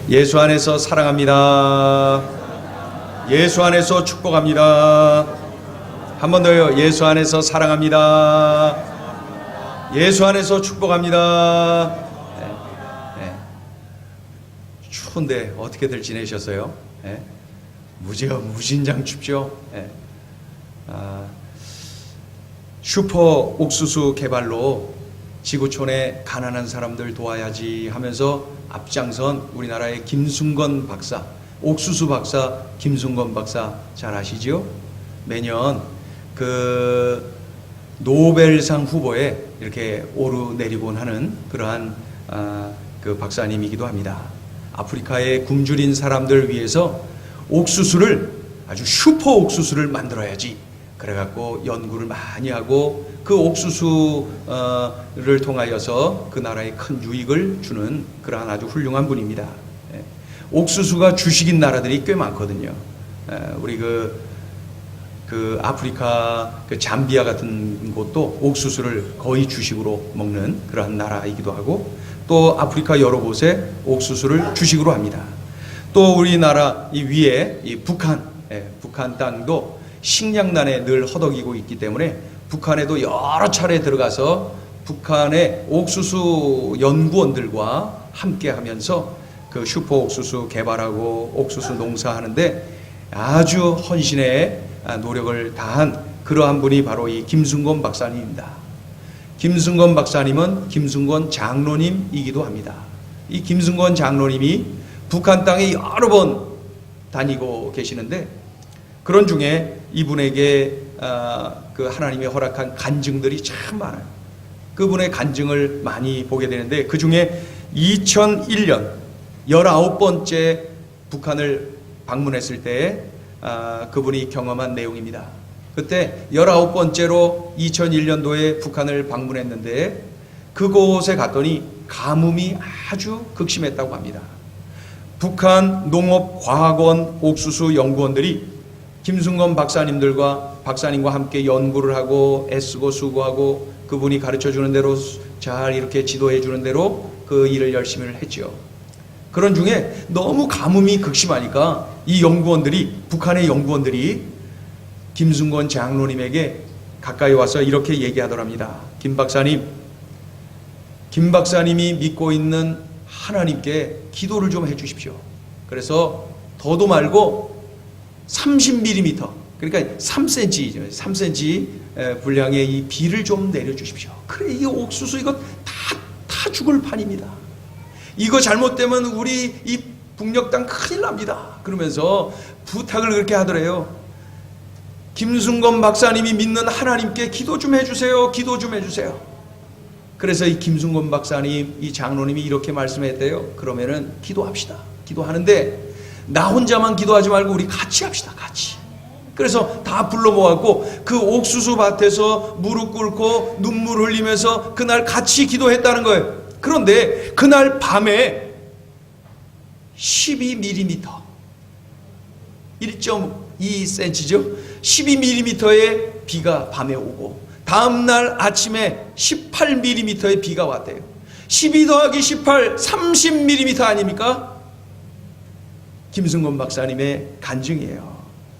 예수 안에서 사랑합니다. 예수 안에서 축복합니다. 한 번 더요. 예수 안에서 사랑합니다. 예수 안에서 축복합니다. 네. 추운데 어떻게들 지내셨어요? 네. 무진장 춥죠? 네. 슈퍼 옥수수 개발로 지구촌의 가난한 사람들 도와야지 하면서 앞장선 우리나라의 김순건 박사, 옥수수 박사 김순건 박사 잘 아시죠? 매년 그 노벨상 후보에 이렇게 오르내리곤 하는 그러한 그 박사님이기도 합니다. 아프리카의 굶주린 사람들 위해서 옥수수를 아주 슈퍼 옥수수를 만들어야지 그래갖고 연구를 많이 하고 그 옥수수를 통하여서 그 나라에 큰 유익을 주는 그러한 아주 훌륭한 분입니다. 옥수수가 주식인 나라들이 꽤 많거든요. 우리 그 아프리카 그 잠비아 같은 곳도 옥수수를 거의 주식으로 먹는 그러한 나라이기도 하고, 또 아프리카 여러 곳에 옥수수를 주식으로 합니다. 또 우리나라 이 위에 이 북한 땅도 식량난에 늘 허덕이고 있기 때문에 북한에도 여러 차례 들어가서 북한의 옥수수 연구원들과 함께 하면서 그 슈퍼 옥수수 개발하고 옥수수 농사하는데 아주 헌신의 노력을 다한 그러한 분이 바로 이 김순건 박사님입니다. 김순건 박사님은 김순건 장로님이기도 합니다. 이 김순건 장로님이 북한 땅에 여러 번 다니고 계시는데 그런 중에 이분에게 그 하나님이 허락한 간증들이 참 많아요. 그분의 간증을 많이 보게 되는데 그 중에 2001년 19번째 북한을 방문했을 때 그분이 경험한 내용입니다. 그때 19번째로 2001년도에 북한을 방문했는데 그곳에 갔더니 가뭄이 아주 극심했다고 합니다. 북한 농업과학원 옥수수 연구원들이 김순건 박사님과 함께 연구를 하고 애쓰고 수고하고 그분이 가르쳐 주는 대로 잘 이렇게 지도해 주는 대로 그 일을 열심히 했죠. 그런 중에 너무 가뭄이 극심하니까 이 북한의 연구원들이 김순건 장로님에게 가까이 와서 이렇게 얘기하더랍니다. 김 박사님이 믿고 있는 하나님께 기도를 좀 해주십시오. 그래서 더도 말고 30mm, 그러니까 3cm 분량의 이 비를 좀 내려주십시오. 그래, 이 옥수수 이거 다 죽을 판입니다. 이거 잘못되면 우리 이 북녘 땅 큰일 납니다. 그러면서 부탁을 그렇게 하더래요. 김순건 박사님이 믿는 하나님께 기도 좀 해주세요. 기도 좀 해주세요. 그래서 이 김순건 박사님, 이 장로님이 이렇게 말씀했대요. 그러면은 기도합시다. 기도하는데 나 혼자만 기도하지 말고 우리 같이 합시다. 같이. 그래서 다 불러 모았고 그 옥수수 밭에서 무릎 꿇고 눈물 흘리면서 그날 같이 기도했다는 거예요. 그런데 그날 밤에 12mm 1.2cm죠. 12mm의 비가 밤에 오고 다음날 아침에 18mm의 비가 왔대요. 12 더하기 18 30mm 아닙니까? 김순건 박사님의 간증이에요.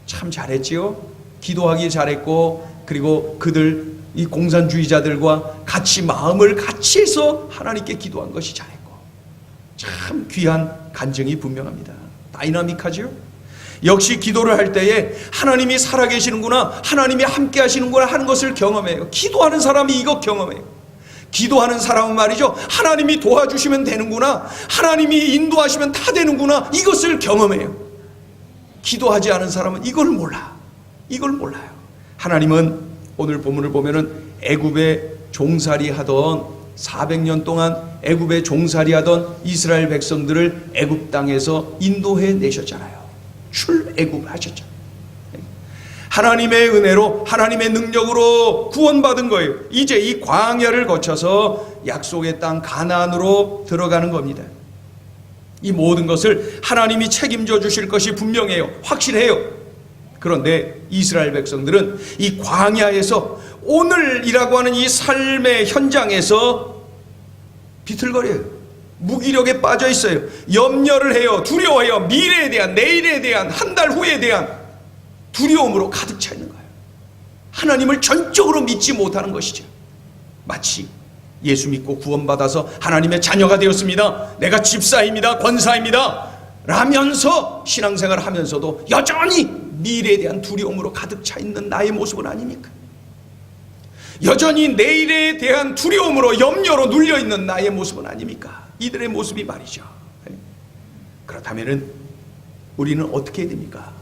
참 잘했지요. 기도하기 잘했고 그리고 그들 이 공산주의자들과 같이 마음을 같이 해서 하나님께 기도한 것이 잘했고 참 귀한 간증이 분명합니다. 다이나믹하죠. 역시 기도를 할 때에 하나님이 살아계시는구나, 하나님이 함께 하시는구나 하는 것을 경험해요. 기도하는 사람이 이거 경험해요. 기도하는 사람은 말이죠, 하나님이 도와주시면 되는구나, 하나님이 인도하시면 다 되는구나, 이것을 경험해요. 기도하지 않은 사람은 이걸 몰라요. 하나님은 오늘 본문을 보면은 애굽에 종살이 하던 400년 동안 애굽에 종살이 하던 이스라엘 백성들을 애굽 땅에서 인도해 내셨잖아요. 출애굽하셨잖아요. 하나님의 은혜로 하나님의 능력으로 구원받은 거예요. 이제 이 광야를 거쳐서 약속의 땅 가나안으로 들어가는 겁니다. 이 모든 것을 하나님이 책임져 주실 것이 분명해요. 확실해요. 그런데 이스라엘 백성들은 이 광야에서 오늘이라고 하는 이 삶의 현장에서 비틀거려요. 무기력에 빠져 있어요. 염려를 해요. 두려워해요. 미래에 대한, 내일에 대한, 한 달 후에 대한 두려움으로 가득 차 있는 거예요. 하나님을 전적으로 믿지 못하는 것이죠. 마치 예수 믿고 구원받아서 하나님의 자녀가 되었습니다, 내가 집사입니다, 권사입니다 라면서 신앙생활을 하면서도 여전히 미래에 대한 두려움으로 가득 차 있는 나의 모습은 아닙니까? 여전히 내일에 대한 두려움으로, 염려로 눌려있는 나의 모습은 아닙니까? 이들의 모습이 말이죠. 그렇다면 우리는 어떻게 해야 됩니까?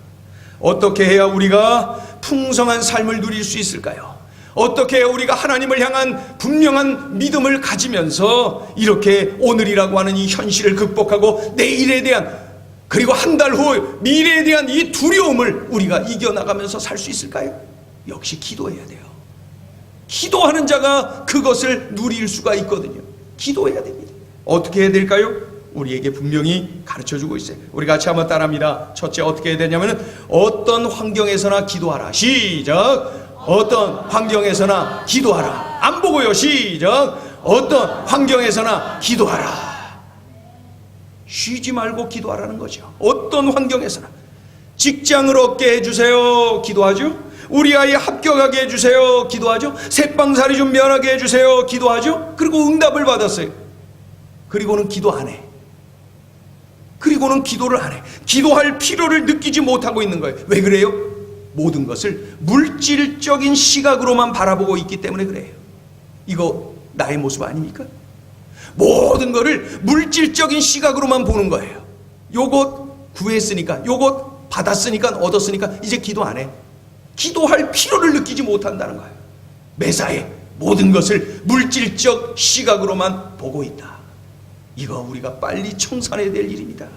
어떻게 해야 우리가 풍성한 삶을 누릴 수 있을까요? 어떻게 해야 우리가 하나님을 향한 분명한 믿음을 가지면서 이렇게 오늘이라고 하는 이 현실을 극복하고 내일에 대한, 그리고 한 달 후 미래에 대한 이 두려움을 우리가 이겨나가면서 살 수 있을까요? 역시 기도해야 돼요. 기도하는 자가 그것을 누릴 수가 있거든요. 기도해야 됩니다. 어떻게 해야 될까요? 우리에게 분명히 가르쳐주고 있어요. 우리 같이 한번 따라합니다. 첫째, 어떻게 해야 되냐면 어떤 환경에서나 기도하라. 시작. 어떤 환경에서나 기도하라. 안 보고요. 시작. 어떤 환경에서나 기도하라. 쉬지 말고 기도하라는 거죠. 어떤 환경에서나. 직장을 얻게 해주세요. 기도하죠. 우리 아이 합격하게 해주세요. 기도하죠. 새빵살이 좀 면하게 해주세요. 기도하죠. 그리고 응답을 받았어요. 그리고는 기도 안 해. 그리고는 기도를 안 해. 기도할 필요를 느끼지 못하고 있는 거예요. 왜 그래요? 모든 것을 물질적인 시각으로만 바라보고 있기 때문에 그래요. 이거 나의 모습 아닙니까? 모든 것을 물질적인 시각으로만 보는 거예요. 요것 구했으니까, 요것 받았으니까, 얻었으니까 이제 기도 안 해. 기도할 필요를 느끼지 못한다는 거예요. 매사에 모든 것을 물질적 시각으로만 보고 있다. 이거 우리가 빨리 청산해야 될 일입니다.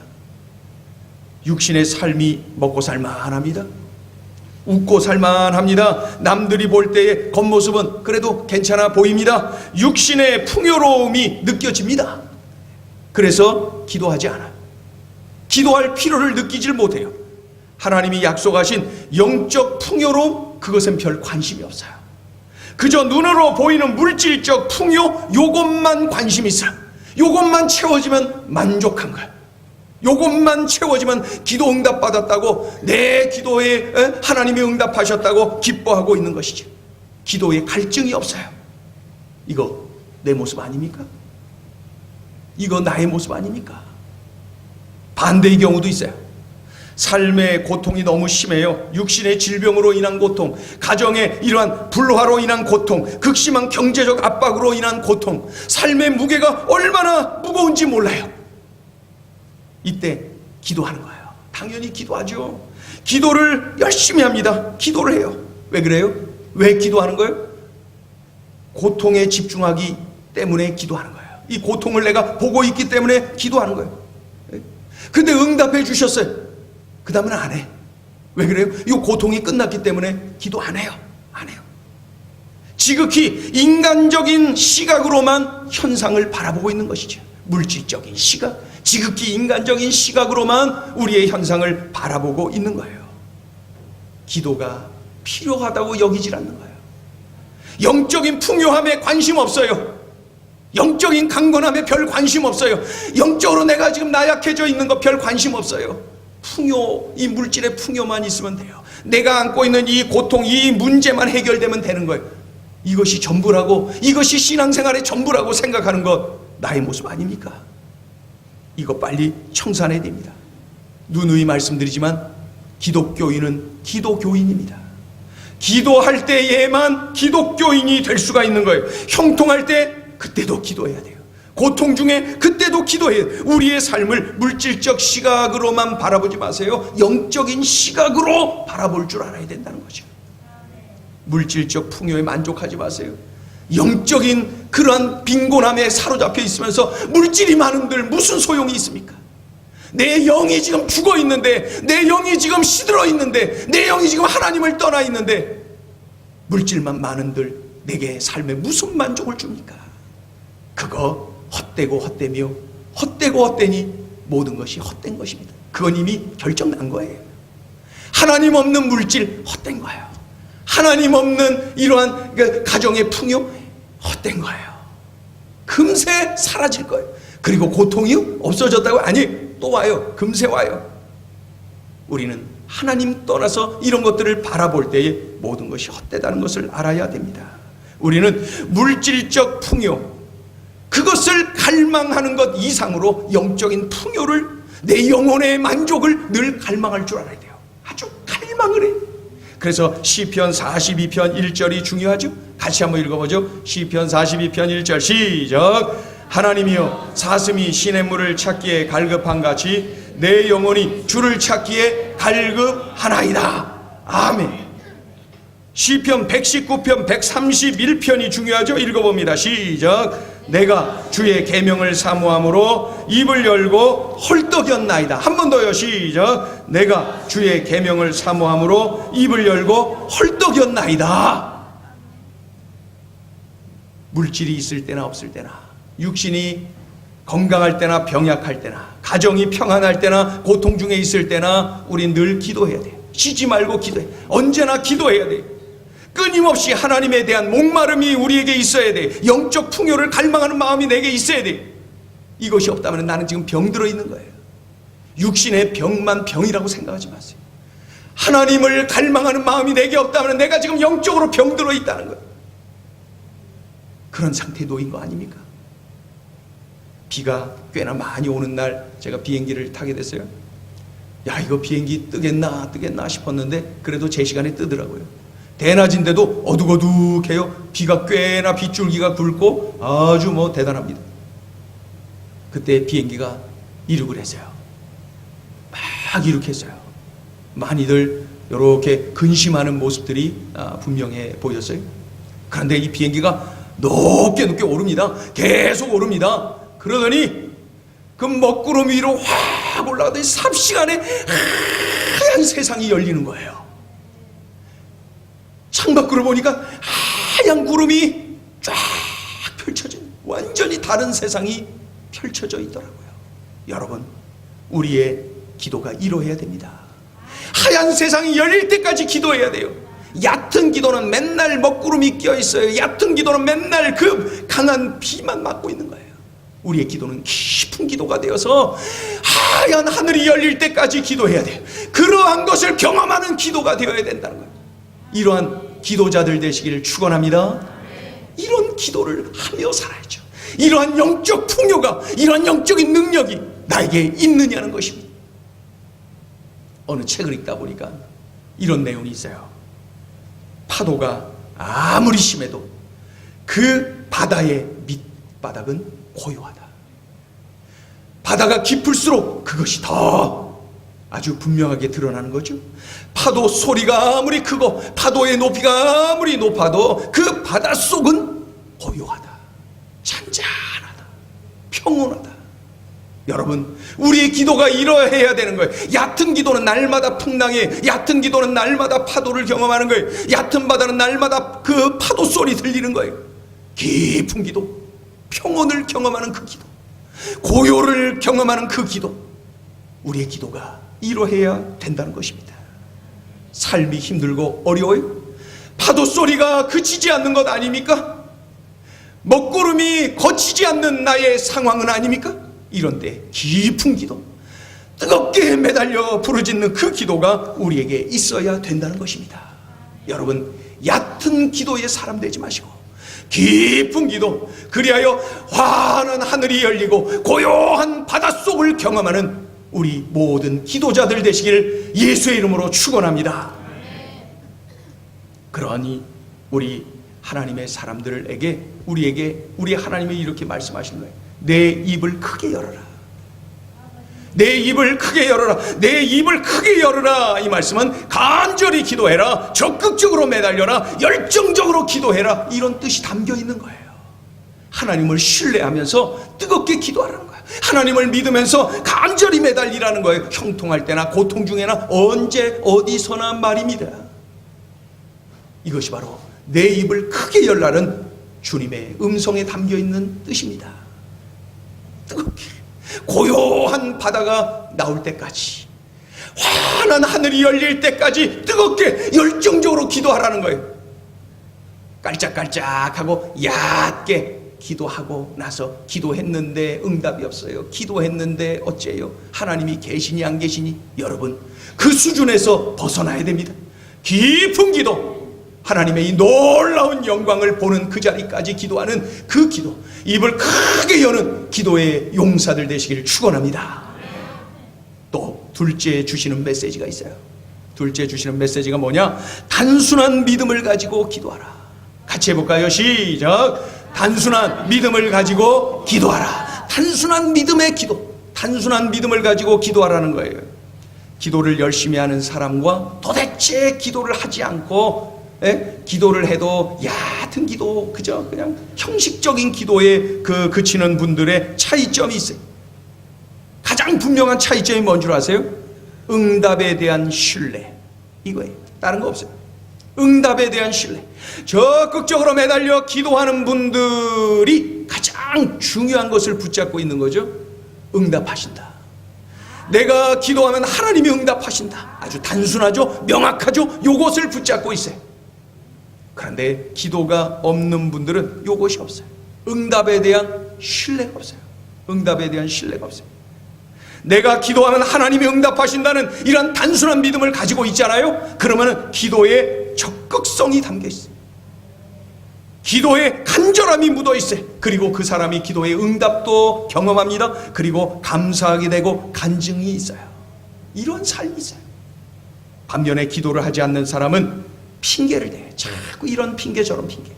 육신의 삶이 먹고 살만합니다. 웃고 살만합니다. 남들이 볼 때의 겉모습은 그래도 괜찮아 보입니다. 육신의 풍요로움이 느껴집니다. 그래서 기도하지 않아요. 기도할 필요를 느끼질 못해요. 하나님이 약속하신 영적 풍요로움, 그것은 별 관심이 없어요. 그저 눈으로 보이는 물질적 풍요, 요것만 관심이 있어요. 요것만 채워지면 만족한 거예요. 요것만 채워지면 기도 응답 받았다고, 내 기도에 하나님이 응답하셨다고 기뻐하고 있는 것이죠. 기도에 갈증이 없어요. 이거 내 모습 아닙니까? 이거 나의 모습 아닙니까? 반대의 경우도 있어요. 삶의 고통이 너무 심해요. 육신의 질병으로 인한 고통, 가정의 이러한 불화로 인한 고통, 극심한 경제적 압박으로 인한 고통, 삶의 무게가 얼마나 무거운지 몰라요. 이때 기도하는 거예요. 당연히 기도하죠. 기도를 열심히 합니다. 기도를 해요. 왜 그래요? 왜 기도하는 거예요? 고통에 집중하기 때문에 기도하는 거예요. 이 고통을 내가 보고 있기 때문에 기도하는 거예요. 근데 응답해 주셨어요. 그 다음은 안 해. 왜 그래요? 이 고통이 끝났기 때문에 기도 안 해요. 안 해요. 지극히 인간적인 시각으로만 현상을 바라보고 있는 것이죠. 물질적인 시각, 지극히 인간적인 시각으로만 우리의 현상을 바라보고 있는 거예요. 기도가 필요하다고 여기질 않는 거예요. 영적인 풍요함에 관심 없어요. 영적인 강건함에 별 관심 없어요. 영적으로 내가 지금 나약해져 있는 거 별 관심 없어요. 풍요, 이 물질의 풍요만 있으면 돼요. 내가 안고 있는 이 고통, 이 문제만 해결되면 되는 거예요. 이것이 전부라고, 이것이 신앙생활의 전부라고 생각하는 것, 나의 모습 아닙니까? 이거 빨리 청산해야 됩니다. 누누이 말씀드리지만 기독교인은 기도교인입니다. 기도할 때에만 기독교인이 될 수가 있는 거예요. 형통할 때 그때도 기도해야 돼요. 고통 중에 그때도 기도해요. 우리의 삶을 물질적 시각으로만 바라보지 마세요. 영적인 시각으로 바라볼 줄 알아야 된다는 거죠. 물질적 풍요에 만족하지 마세요. 영적인 그러한 빈곤함에 사로잡혀 있으면서 물질이 많은들 무슨 소용이 있습니까? 내 영이 지금 죽어 있는데, 내 영이 지금 시들어 있는데, 내 영이 지금 하나님을 떠나 있는데 물질만 많은들 내게 삶에 무슨 만족을 줍니까? 그거 헛되고 헛되며 헛되고 헛되니 모든 것이 헛된 것입니다. 그건 이미 결정난 거예요. 하나님 없는 물질 헛된 거예요. 하나님 없는 이러한 가정의 풍요 헛된 거예요. 금세 사라질 거예요. 그리고 고통이요? 없어졌다고? 아니, 또 와요. 금세 와요. 우리는 하나님 떠나서 이런 것들을 바라볼 때에 모든 것이 헛되다는 것을 알아야 됩니다. 우리는 물질적 풍요, 그것을 갈망하는 것 이상으로 영적인 풍요를, 내 영혼의 만족을 늘 갈망할 줄 알아야 돼요. 아주 갈망을 해. 그래서 시편 42편 1절이 중요하죠. 같이 한번 읽어보죠. 시편 42편 1절 시작. 하나님이여, 사슴이 시냇물을 찾기에 갈급한 같이 내 영혼이 주를 찾기에 갈급하나이다. 아멘. 시편 119편 131편이 중요하죠. 읽어봅니다. 시작. 내가 주의 계명을 사모함으로 입을 열고 헐떡였나이다. 한 번 더요. 시작. 내가 주의 계명을 사모함으로 입을 열고 헐떡였나이다. 물질이 있을 때나 없을 때나, 육신이 건강할 때나 병약할 때나, 가정이 평안할 때나 고통 중에 있을 때나 우린 늘 기도해야 돼요. 쉬지 말고 기도해. 언제나 기도해야 돼요. 끊임없이 하나님에 대한 목마름이 우리에게 있어야 돼. 영적 풍요를 갈망하는 마음이 내게 있어야 돼. 이것이 없다면 나는 지금 병들어 있는 거예요. 육신의 병만 병이라고 생각하지 마세요. 하나님을 갈망하는 마음이 내게 없다면 내가 지금 영적으로 병들어 있다는 거예요. 그런 상태에 놓인 거 아닙니까? 비가 꽤나 많이 오는 날 제가 비행기를 타게 됐어요. 야, 이거 비행기 뜨겠나 싶었는데 그래도 제 시간에 뜨더라고요. 대낮인데도 어둑어둑해요. 비가 꽤나 빗줄기가 굵고 아주 대단합니다. 그때 비행기가 이륙을 했어요. 막 이륙했어요. 많이들 이렇게 근심하는 모습들이 분명해 보였어요. 그런데 이 비행기가 높게 오릅니다. 계속 오릅니다. 그러더니 그 먹구름 위로 확 올라가더니 삽시간에 하얀 세상이 열리는 거예요. 창밖으로 보니까 하얀 구름이 쫙 펼쳐진, 완전히 다른 세상이 펼쳐져 있더라고요. 여러분, 우리의 기도가 이러해야 됩니다. 하얀 세상이 열릴 때까지 기도해야 돼요. 얕은 기도는 맨날 먹구름이 껴있어요. 얕은 기도는 맨날 그 강한 비만 맞고 있는 거예요. 우리의 기도는 깊은 기도가 되어서 하얀 하늘이 열릴 때까지 기도해야 돼요. 그러한 것을 경험하는 기도가 되어야 된다는 거예요. 이러한 기도자들 되시기를 축원합니다. 이런 기도를 하며 살아야죠. 이러한 영적 풍요가, 이러한 영적인 능력이 나에게 있느냐는 것입니다. 어느 책을 읽다 보니까 이런 내용이 있어요. 파도가 아무리 심해도 그 바다의 밑바닥은 고요하다. 바다가 깊을수록 그것이 더 아주 분명하게 드러나는 거죠. 파도 소리가 아무리 크고 파도의 높이가 아무리 높아도 그 바닷속은 고요하다, 잔잔하다, 평온하다. 여러분, 우리의 기도가 이러해야 되는 거예요. 얕은 기도는 날마다 풍랑에, 얕은 기도는 날마다 파도를 경험하는 거예요. 얕은 바다는 날마다 그 파도 소리 들리는 거예요. 깊은 기도, 평온을 경험하는 그 기도, 고요를 경험하는 그 기도, 우리의 기도가 이러해야 된다는 것입니다. 삶이 힘들고 어려워요? 파도 소리가 그치지 않는 것 아닙니까? 먹구름이 거치지 않는 나의 상황은 아닙니까? 이런 때 깊은 기도, 뜨겁게 매달려 부르짖는 그 기도가 우리에게 있어야 된다는 것입니다. 여러분, 얕은 기도의 사람 되지 마시고 깊은 기도, 그리하여 환한 하늘이 열리고 고요한 바닷속을 경험하는 우리 모든 기도자들 되시길 예수의 이름으로 축원합니다. 그러하니 우리 하나님의 사람들에게, 우리 하나님이 이렇게 말씀하시는 거예요. 내 입을 크게 열어라. 내 입을 크게 열어라. 내 입을 크게 열어라. 이 말씀은 간절히 기도해라, 적극적으로 매달려라, 열정적으로 기도해라, 이런 뜻이 담겨 있는 거예요. 하나님을 신뢰하면서 뜨겁게 기도하라는 거예요. 하나님을 믿으면서 간절히 매달리라는 거예요. 형통할 때나 고통 중에나 언제 어디서나 말입니다. 이것이 바로 내 입을 크게 열라는 주님의 음성에 담겨 있는 뜻입니다. 뜨겁게 고요한 바다가 나올 때까지, 환한 하늘이 열릴 때까지 뜨겁게 열정적으로 기도하라는 거예요. 깔짝깔짝하고 얕게 기도하고 나서 기도했는데 응답이 없어요. 기도했는데 어째요? 하나님이 계시니 안 계시니? 여러분, 그 수준에서 벗어나야 됩니다. 깊은 기도, 하나님의 이 놀라운 영광을 보는 그 자리까지 기도하는 그 기도, 입을 크게 여는 기도의 용사들 되시기를 축원합니다. 또 둘째 주시는 메시지가 있어요. 둘째 주시는 메시지가 뭐냐? 단순한 믿음을 가지고 기도하라. 같이 해볼까요? 시작. 단순한 믿음을 가지고 기도하라. 단순한 믿음의 기도, 단순한 믿음을 가지고 기도하라는 거예요. 기도를 열심히 하는 사람과 도대체 기도를 하지 않고 기도를 해도 얕은 기도, 그저 그냥 형식적인 기도에 그치는 분들의 차이점이 있어요. 가장 분명한 차이점이 뭔 줄 아세요? 응답에 대한 신뢰, 이거예요. 다른 거 없어요. 응답에 대한 신뢰. 적극적으로 매달려 기도하는 분들이 가장 중요한 것을 붙잡고 있는 거죠. 응답하신다. 내가 기도하면 하나님이 응답하신다. 아주 단순하죠, 명확하죠. 요것을 붙잡고 있어요. 그런데 기도가 없는 분들은 요것이 없어요. 응답에 대한 신뢰가 없어요. 응답에 대한 신뢰가 없어요. 내가 기도하면 하나님이 응답하신다는 이런 단순한 믿음을 가지고 있잖아요. 그러면 기도에 적극성이 담겨 있어요. 기도에 간절함이 묻어 있어요. 그리고 그 사람이 기도의 응답도 경험합니다. 그리고 감사하게 되고 간증이 있어요. 이런 삶이 있어요. 반면에 기도를 하지 않는 사람은 핑계를 대요. 자꾸 이런 핑계 저런 핑계.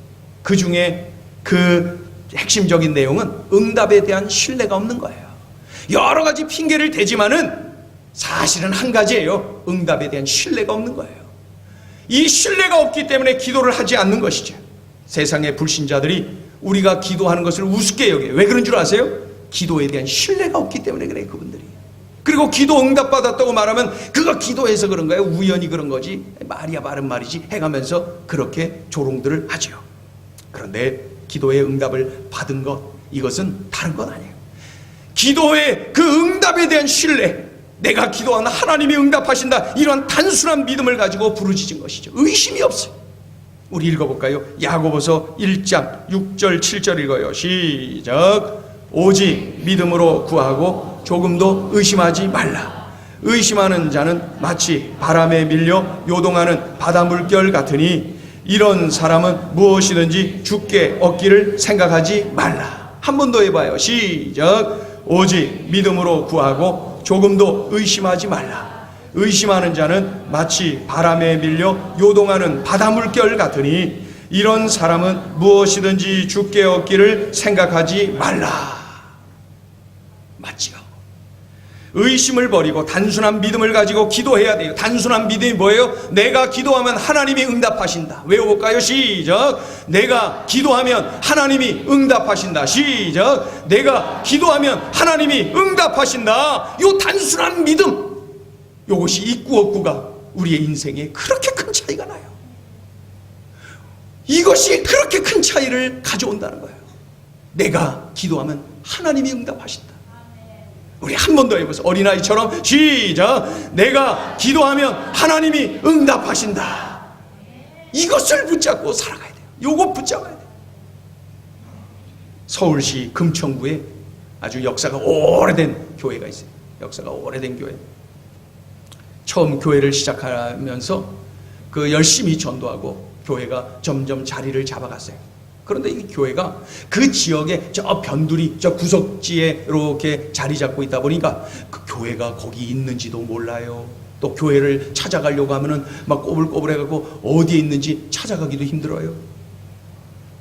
그 중에 그 핵심적인 내용은 응답에 대한 신뢰가 없는 거예요. 여러 가지 핑계를 대지만은 사실은 한 가지예요. 응답에 대한 신뢰가 없는 거예요. 이 신뢰가 없기 때문에 기도를 하지 않는 것이죠. 세상의 불신자들이 우리가 기도하는 것을 우습게 여겨요. 왜 그런 줄 아세요? 기도에 대한 신뢰가 없기 때문에 그래요, 그분들이. 그리고 기도 응답받았다고 말하면 그거 기도해서 그런 거예요. 우연히 그런 거지. 말이야 바른 말이지 해가면서 그렇게 조롱들을 하죠. 그런데 기도의 응답을 받은 것, 이것은 다른 건 아니에요. 기도의 그 응답에 대한 신뢰, 내가 기도하는 하나님이 응답하신다, 이런 단순한 믿음을 가지고 부르짖은 것이죠. 의심이 없어요. 우리 읽어볼까요? 야고보서 1장 6절 7절 읽어요. 시작. 오직 믿음으로 구하고 조금도 의심하지 말라. 의심하는 자는 마치 바람에 밀려 요동하는 바다 물결 같으니 이런 사람은 무엇이든지 주께 얻기를 생각하지 말라. 한 번 더 해봐요. 시작. 오직 믿음으로 구하고 조금도 의심하지 말라. 의심하는 자는 마치 바람에 밀려 요동하는 바다 물결 같으니 이런 사람은 무엇이든지 주께 얻기를 생각하지 말라. 맞지요? 의심을 버리고 단순한 믿음을 가지고 기도해야 돼요. 단순한 믿음이 뭐예요? 내가 기도하면 하나님이 응답하신다. 외워볼까요? 시작. 내가 기도하면 하나님이 응답하신다. 시작. 내가 기도하면 하나님이 응답하신다. 요 단순한 믿음, 요것이 있고 없고가 우리의 인생에 그렇게 큰 차이가 나요. 이것이 그렇게 큰 차이를 가져온다는 거예요. 내가 기도하면 하나님이 응답하신다. 우리 한 번 더 해보세요. 어린아이처럼 시작. 내가 기도하면 하나님이 응답하신다. 이것을 붙잡고 살아가야 돼요. 요거 붙잡아야 돼요. 서울시 금천구에 아주 역사가 오래된 교회가 있어요. 역사가 오래된 교회. 처음 교회를 시작하면서 그 열심히 전도하고 교회가 점점 자리를 잡아갔어요. 그런데 이 교회가 그 지역에 저 변두리, 저 구석지에 이렇게 자리 잡고 있다 보니까 그 교회가 거기 있는지도 몰라요. 또 교회를 찾아가려고 하면은 막 꼬불꼬불해가지고 어디에 있는지 찾아가기도 힘들어요.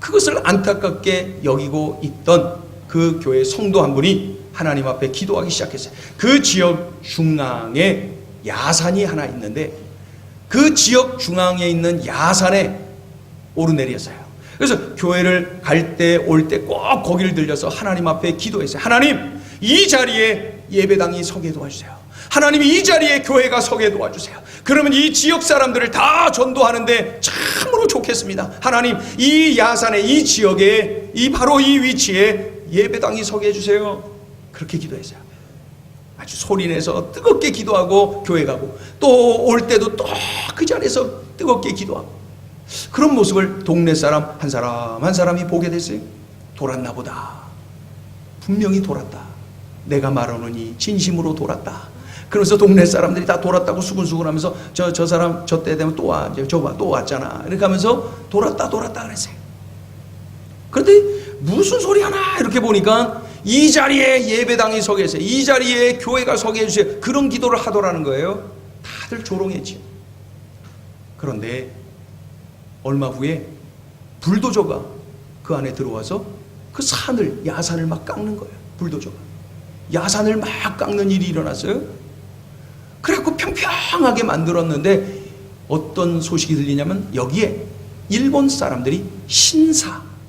그것을 안타깝게 여기고 있던 그 교회 성도 한 분이 하나님 앞에 기도하기 시작했어요. 그 지역 중앙에 야산이 하나 있는데 그 지역 중앙에 있는 야산에 오르내렸어요. 그래서 교회를 갈 때 올 때 꼭 거기를 들려서 하나님 앞에 기도했어요. 하나님, 이 자리에 예배당이 서게 도와주세요. 하나님, 이 자리에 교회가 서게 도와주세요. 그러면 이 지역 사람들을 다 전도하는데 참으로 좋겠습니다. 하나님, 이 야산의 이 지역에 바로 이 위치에 예배당이 서게 해주세요. 그렇게 기도했어요. 아주 소리내서 뜨겁게 기도하고 교회 가고 또 올 때도 또 그 자리에서 뜨겁게 기도하고 그런 모습을 동네 사람 한 사람 한 사람이 보게 됐어요. 돌았나 보다. 분명히 돌았다. 내가 말하노니 진심으로 돌았다. 그러면서 동네 사람들이 다 돌았다고 수근수근 하면서 저 사람 저 때 되면 또 와. 저 봐, 또 왔잖아. 이렇게 하면서 돌았다 그랬어요. 그런데 무슨 소리 하나 이렇게 보니까 이 자리에 예배당이 서게 해주세요. 이 자리에 교회가 서게 해주세요. 그런 기도를 하더라는 거예요. 다들 조롱했죠. 그런데 얼마 후에 불도저가 그 안에 들어와서 그 야산을 막 깎는 거예요. 불도저가. 야산을 막 깎는 일이 일어났어요. 그래갖고 평평하게 만들었는데 어떤 소식이 들리냐면 여기에 일본 사람들이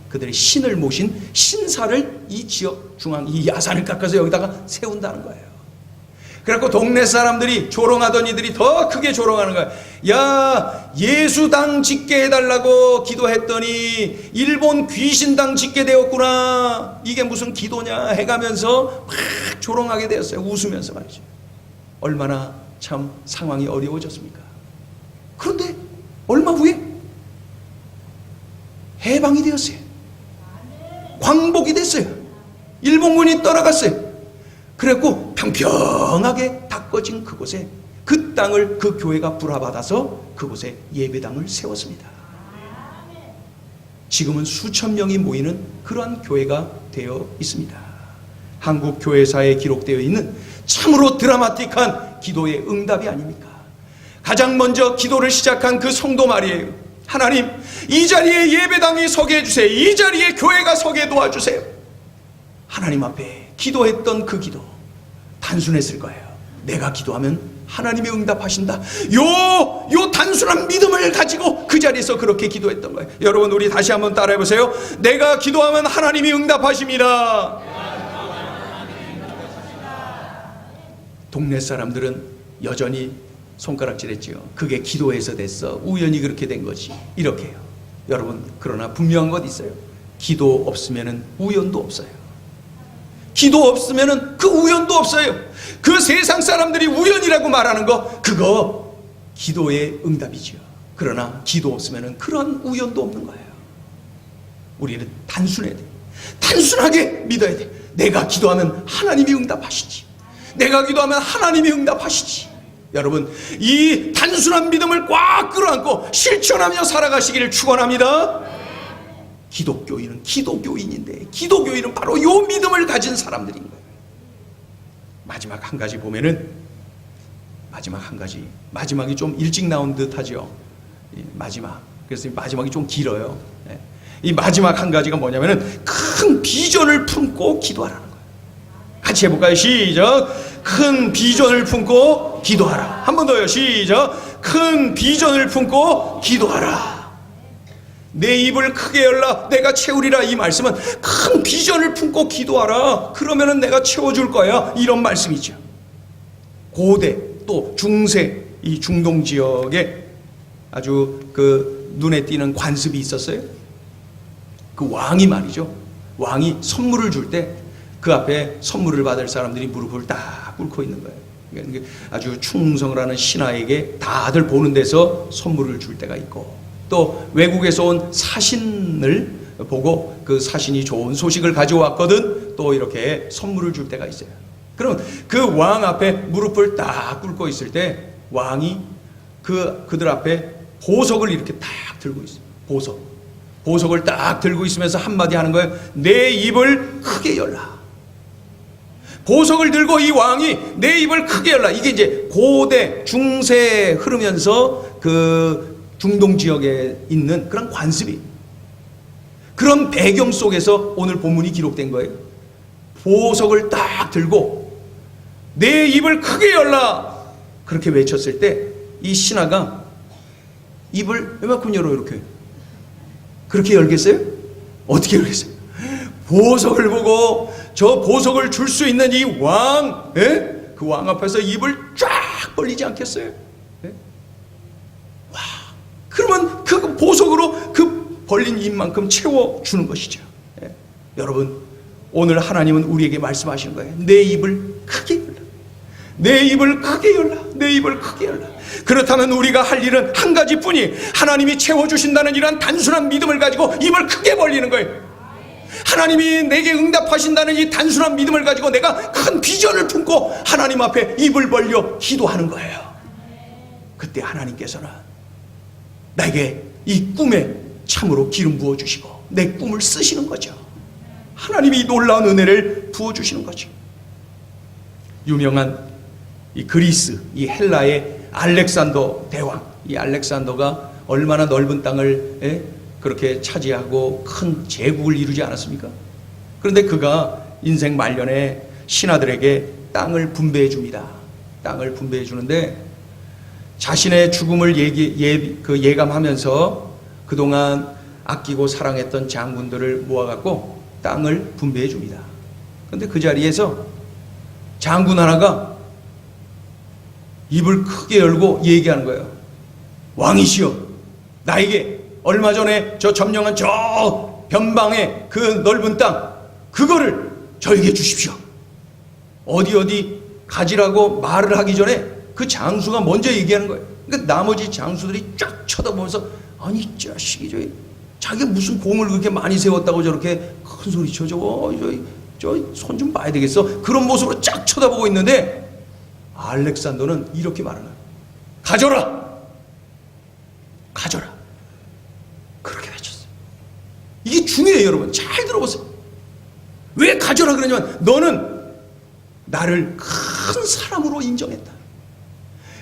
그들의 신을 모신 신사를 이 지역 이 야산을 깎아서 여기다가 세운다는 거예요. 그래갖고 동네 사람들이 조롱하던 이들이 더 크게 조롱하는 거예요. 야, 예수당 짓게 해달라고 기도했더니 일본 귀신당 짓게 되었구나. 이게 무슨 기도냐 해가면서 막 조롱하게 되었어요. 웃으면서 말이죠. 얼마나 참 상황이 어려워졌습니까? 그런데 얼마 후에 해방이 되었어요. 광복이 됐어요. 일본군이 떠나갔어요. 그래갖고 평평하게 닦아진 그곳에 그 땅을 그 교회가 불화받아서 그곳에 예배당을 세웠습니다. 지금은 수천 명이 모이는 그러한 교회가 되어 있습니다. 한국 교회사에 기록되어 있는 참으로 드라마틱한 기도의 응답이 아닙니까? 가장 먼저 기도를 시작한 그 성도 말이에요. 하나님, 이 자리에 예배당이 서게 해주세요. 이 자리에 교회가 서게 도와주세요. 하나님 앞에 기도했던 그 기도 단순했을 거예요. 내가 기도하면 하나님이 응답하신다. 요 단순한 믿음을 가지고 그 자리에서 그렇게 기도했던 거예요. 여러분, 우리 다시 한번 따라해 보세요. 내가 기도하면 하나님이 응답하십니다. 동네 사람들은 여전히 손가락질했지요. 그게 기도해서 됐어. 우연히 그렇게 된 거지. 이렇게요. 여러분, 그러나 분명한 것 있어요. 기도 없으면은 우연도 없어요. 기도 없으면은 그 우연도 없어요. 그 세상 사람들이 우연이라고 말하는 거, 그거 기도의 응답이지요. 그러나 기도 없으면은 그런 우연도 없는 거예요. 우리는 단순해야 돼. 단순하게 믿어야 돼. 내가 기도하면 하나님이 응답하시지. 내가 기도하면 하나님이 응답하시지. 여러분, 이 단순한 믿음을 꽉 끌어안고 실천하며 살아가시기를 축원합니다. 기독교인은 기도교인인데, 기도교인은 바로 이 믿음을 가진 사람들인 거예요. 마지막 한 가지 보면은, 마지막이 좀 일찍 나온 듯 하죠. 그래서 마지막이 좀 길어요. 이 마지막 한 가지가 뭐냐면은 큰 비전을 품고 기도하라는 거예요. 같이 해볼까요? 시작. 큰 비전을 품고 기도하라. 한 번 더요. 시작. 큰 비전을 품고 기도하라. 내 입을 크게 열라 내가 채우리라. 이 말씀은 큰 비전을 품고 기도하라. 그러면은 내가 채워줄 거야. 이런 말씀이죠. 고대 또 중세, 이 중동 지역에 아주 그 눈에 띄는 관습이 있었어요. 그 왕이 말이죠. 왕이 선물을 줄 때 그 앞에 선물을 받을 사람들이 무릎을 딱 꿇고 있는 거예요. 그러니까 아주 충성을 하는 신하에게 다들 보는 데서 선물을 줄 때가 있고, 또 외국에서 온 사신을 보고 그 사신이 좋은 소식을 가져왔거든, 또 이렇게 선물을 줄 때가 있어요. 그럼 그 왕 앞에 무릎을 딱 꿇고 있을 때 왕이 그들 앞에 보석을 이렇게 딱 들고 있어요. 보석을 딱 들고 있으면서 한마디 하는 거예요. 내 입을 크게 열라. 보석을 들고 이 왕이 내 입을 크게 열라. 이게 이제 고대 중세에 흐르면서 그 중동 지역에 있는 그런 관습이, 그런 배경 속에서 오늘 본문이 기록된 거예요. 보석을 딱 들고 내 입을 크게 열라 그렇게 외쳤을 때 이 신하가 입을 이만큼 열어. 이렇게 그렇게 열겠어요? 어떻게 열겠어요? 보석을 보고 저 보석을 줄 수 있는 이 왕, 그 왕 앞에서 입을 쫙 벌리지 않겠어요? 와, 그러면 그 보석으로 그 벌린 입만큼 채워주는 것이죠. 여러분, 오늘 하나님은 우리에게 말씀하시는 거예요. 내 입을 크게 열라. 내 입을 크게 열라. 내 입을 크게 열라. 그렇다면 우리가 할 일은 한 가지뿐이, 하나님이 채워주신다는 이러한 단순한 믿음을 가지고 입을 크게 벌리는 거예요. 하나님이 내게 응답하신다는 이 단순한 믿음을 가지고 내가 큰 비전을 품고 하나님 앞에 입을 벌려 기도하는 거예요. 그때 하나님께서는 나에게 이 꿈에 참으로 기름 부어주시고 내 꿈을 쓰시는 거죠. 하나님이 놀라운 은혜를 부어주시는 거죠. 유명한 이 그리스, 이 헬라의 알렉산더 대왕, 이 알렉산더가 얼마나 넓은 땅을 그렇게 차지하고 큰 제국을 이루지 않았습니까? 그런데 그가 인생 말년에 신하들에게 땅을 분배해 줍니다. 땅을 분배해 주는데 자신의 죽음을 예감하면서 그동안 아끼고 사랑했던 장군들을 모아갖고 땅을 분배해 줍니다. 그런데 그 자리에서 장군 하나가 입을 크게 열고 얘기하는 거예요. 왕이시여, 나에게 얼마 전에 저 점령한 저 변방의 그 넓은 땅, 그거를 저에게 주십시오. 어디 가지라고 말을 하기 전에 그 장수가 먼저 얘기하는 거예요. 그러니까 나머지 장수들이 쫙 쳐다보면서, 아니 이 자식이 자기 무슨 공을 그렇게 많이 세웠다고 저렇게 큰 소리 쳐. 저 손 좀 봐야 되겠어. 그런 모습으로 쫙 쳐다보고 있는데 알렉산더는 이렇게 말하는 거예요. 가져라. 그렇게 외쳤어요. 이게 중요해요, 여러분. 잘 들어보세요. 왜 가져라 그러냐면 너는 나를 큰 사람으로 인정했다.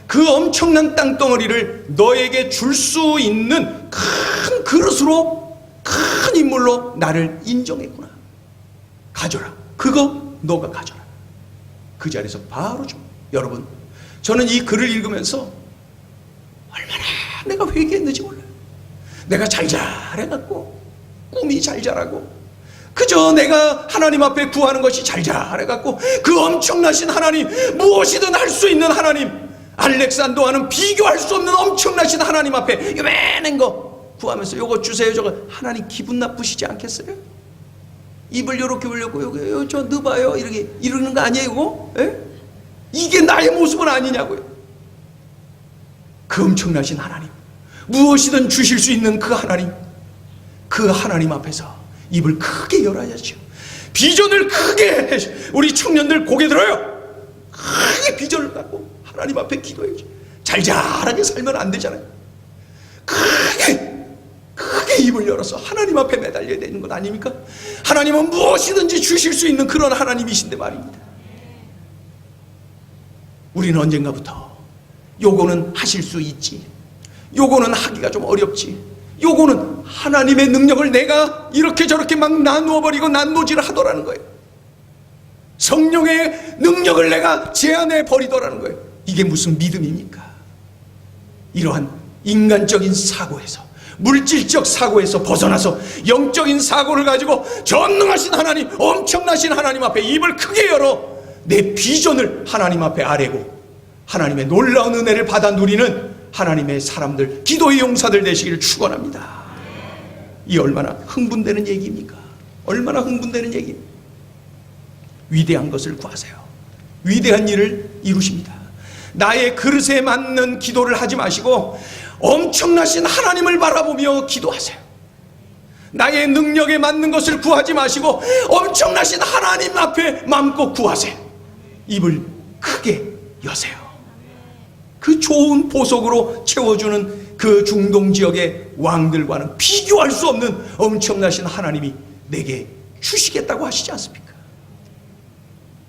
그 엄청난 땅덩어리를 너에게 줄 수 있는 큰 그릇으로, 큰 인물로 나를 인정했구나. 가져라. 그거 너가 가져라. 그 자리에서 바로 좀. 여러분, 저는 이 글을 읽으면서 얼마나 내가 회개했는지 몰라요. 내가 잘 자라갖고, 꿈이 잘 자라고, 그저 내가 하나님 앞에 구하는 것이 잘 자라갖고, 그 엄청나신 하나님, 무엇이든 할 수 있는 하나님, 알렉산더와는 비교할 수 없는 엄청나신 하나님 앞에 요만한 거 구하면서 요거 주세요, 저거. 하나님 기분 나쁘시지 않겠어요? 입을 요렇게 벌렸고, 요거 저 넣어봐요, 이렇게 이러는 거 아니에요, 이거? 에? 이게 나의 모습은 아니냐고요. 그 엄청나신 하나님, 무엇이든 주실 수 있는 그 하나님 앞에서 입을 크게 열어야죠. 비전을 크게, 우리 청년들 고개 들어요. 크게 비전을 갖고 하나님 앞에 기도해야죠. 잘잘하게 살면 안 되잖아요. 크게 입을 열어서 하나님 앞에 매달려야 되는 것 아닙니까? 하나님은 무엇이든지 주실 수 있는 그런 하나님이신데 말입니다. 우리는 언젠가부터 요거는 하실 수 있지, 요거는 하기가 좀 어렵지, 요거는 하나님의 능력을 내가 이렇게 저렇게 막 나누어버리고 난도질을 하더라는 거예요. 성령의 능력을 내가 제한해 버리더라는 거예요. 이게 무슨 믿음입니까? 이러한 인간적인 사고에서, 물질적 사고에서 벗어나서 영적인 사고를 가지고 전능하신 하나님, 엄청나신 하나님 앞에 입을 크게 열어 내 비전을 하나님 앞에 아뢰고 하나님의 놀라운 은혜를 받아 누리는 하나님의 사람들, 기도의 용사들 되시기를 축원합니다. 이 얼마나 흥분되는 얘기입니까? 얼마나 흥분되는 얘기입니까? 위대한 것을 구하세요. 위대한 일을 이루십니다. 나의 그릇에 맞는 기도를 하지 마시고 엄청나신 하나님을 바라보며 기도하세요. 나의 능력에 맞는 것을 구하지 마시고 엄청나신 하나님 앞에 마음껏 구하세요. 입을 크게 여세요. 그 좋은 보석으로 채워주는 그 중동 지역의 왕들과는 비교할 수 없는 엄청나신 하나님이 내게 주시겠다고 하시지 않습니까?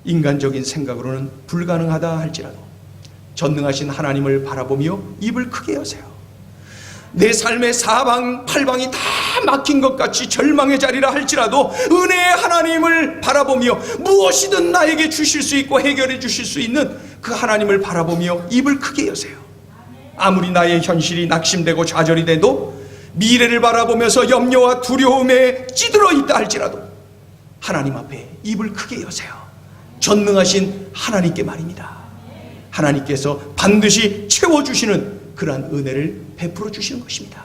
인간적인 생각으로는 불가능하다 할지라도 전능하신 하나님을 바라보며 입을 크게 여세요. 내 삶의 사방 팔방이 다 막힌 것 같이 절망의 자리라 할지라도 은혜의 하나님을 바라보며 무엇이든 나에게 주실 수 있고 해결해 주실 수 있는 그 하나님을 바라보며 입을 크게 여세요. 아무리 나의 현실이 낙심되고 좌절이 돼도 미래를 바라보면서 염려와 두려움에 찌들어 있다 할지라도 하나님 앞에 입을 크게 여세요. 전능하신 하나님께 말입니다. 하나님께서 반드시 채워주시는 그러한 은혜를 베풀어 주시는 것입니다.